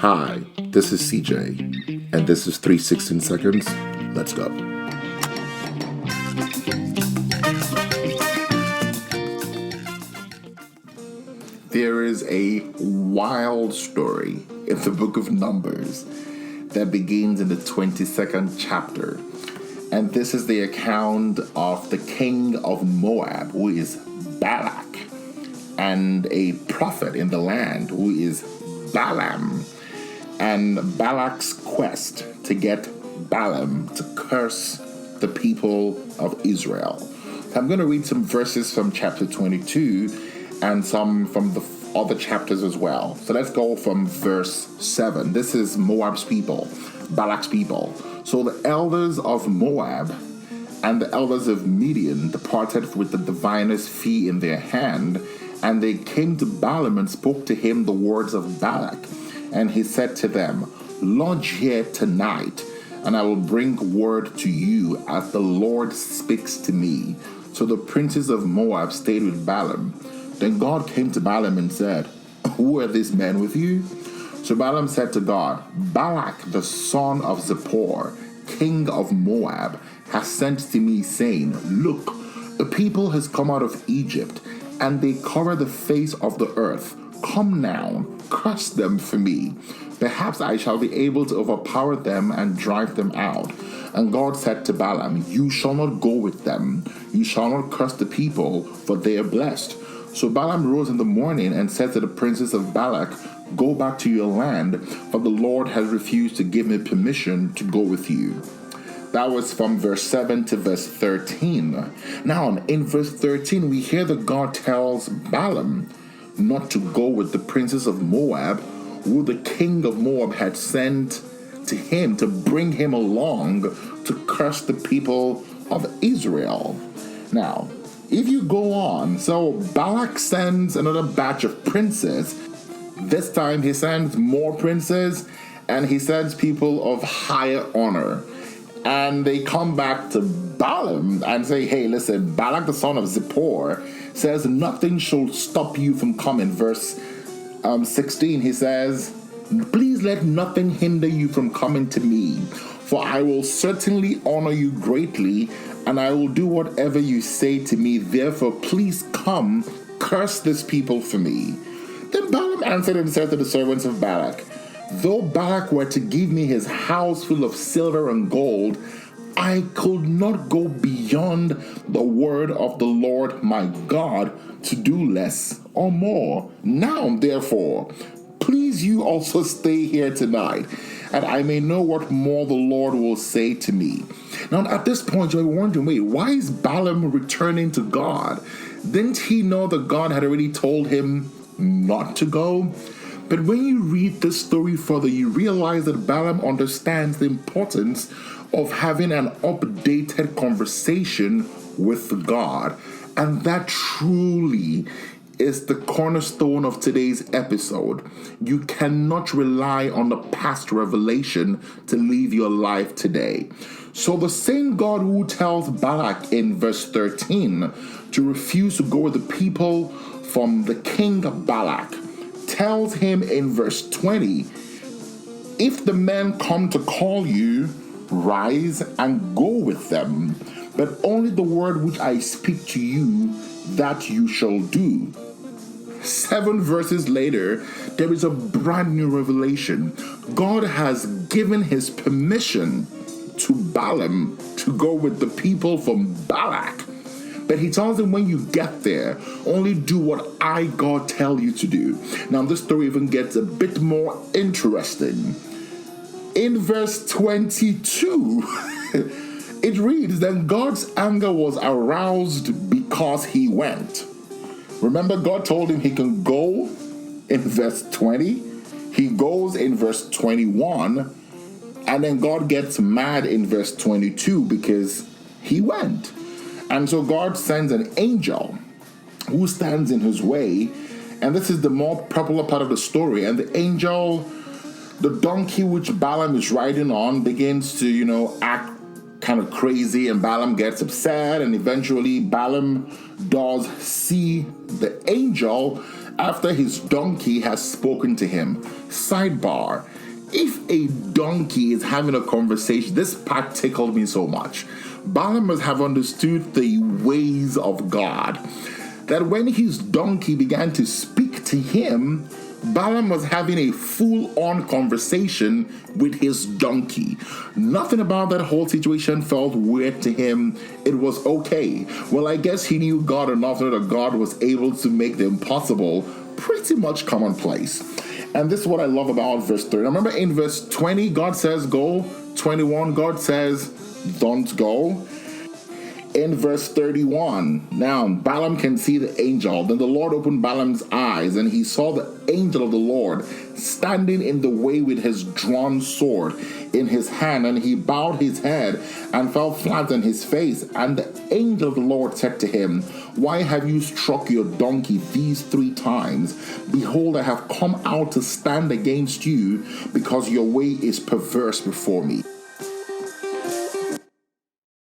Hi, this is CJ, and this is 316 Seconds. Let's go. There is a wild story in the book of Numbers that begins in the 22nd chapter. And this is the account of the king of Moab, who is Balak, and a prophet in the land, who is Balaam, and Balak's quest to get Balaam to curse the people of Israel. So I'm going to read some verses from chapter 22 and some from the other chapters as well. So let's go from verse 7. This is Moab's people, Balak's people. So the elders of Moab and the elders of Midian departed with the diviner's fee in their hand, and they came to Balaam and spoke to him the words of Balak. And he said to them, "Lodge here tonight, and I will bring word to you as the Lord speaks to me." So the princes of Moab stayed with Balaam. Then God came to Balaam and said, "Who are these men with you?" So Balaam said to God, "Balak, the son of Zippor, king of Moab, has sent to me, saying, Look, a people has come out of Egypt, and they cover the face of the earth. Come now, curse them for me. Perhaps I shall be able to overpower them and drive them out." And God said to Balaam, "You shall not go with them. You shall not curse the people, for they are blessed." So Balaam rose in the morning and said to the princes of Balak, "Go back to your land, for the Lord has refused to give me permission to go with you." That was from verse 7 to verse 13. Now, in verse 13, we hear that God tells Balaam not to go with the princes of Moab, who the king of Moab had sent to him to bring him along to curse the people of Israel. Now, if you go on, so Balak sends another batch of princes. This time he sends more princes, and he sends people of higher honor. And they come back to Balaam and say, "Hey, listen, Balak the son of Zippor says nothing shall stop you from coming." Verse 16, he says, "Please let nothing hinder you from coming to me, for I will certainly honor you greatly, and I will do whatever you say to me. Therefore, please come, curse this people for me." Then Balaam answered and said to the servants of Balak, "Though Balak were to give me his house full of silver and gold, I could not go beyond the word of the Lord my God to do less or more. Now, therefore, please you also stay here tonight, and I may know what more the Lord will say to me." Now, at this point, you're wondering, wait, why is Balaam returning to God? Didn't he know that God had already told him not to go? But when you read this story further, you realize that Balaam understands the importance of having an updated conversation with God. And that truly is the cornerstone of today's episode. You cannot rely on the past revelation to live your life today. So the same God who tells Balak in verse 13 to refuse to go with the people from the king of Balak tells him in verse 20, "If the men come to call you, rise and go with them, but only the word which I speak to you, that you shall do." 7 verses later, there is a brand new revelation. God has given his permission to Balaam to go with the people from Balak. But he tells him, when you get there, only do what I, God, tell you to do. Now, this story even gets a bit more interesting. In verse 22, it reads, "Then God's anger was aroused because he went." Remember, God told him he can go in verse 20. He goes in verse 21. And then God gets mad in verse 22 because he went. And so God sends an angel who stands in his way. And this is the more popular part of the story. And the angel, the donkey which Balaam is riding on, begins to, act kind of crazy. And Balaam gets upset. And eventually Balaam does see the angel after his donkey has spoken to him. Sidebar: if a donkey is having a conversation, this part tickled me so much. Balaam must have understood the ways of God, that when his donkey began to speak to him, Balaam was having a full-on conversation with his donkey. Nothing about that whole situation felt weird to him. It was okay. Well, I guess he knew God enough to know that God was able to make the impossible pretty much commonplace. And this is what I love about verse 30. Remember in verse 20, God says go. 21, God says don't go. In verse 31, now Balaam can see the angel. Then the Lord opened Balaam's eyes, and he saw the angel of the Lord standing in the way with his drawn sword in his hand. And he bowed his head and fell flat on his face. And the angel of the Lord said to him, "Why have you struck your donkey these 3 times? Behold, I have come out to stand against you, because your way is perverse before me."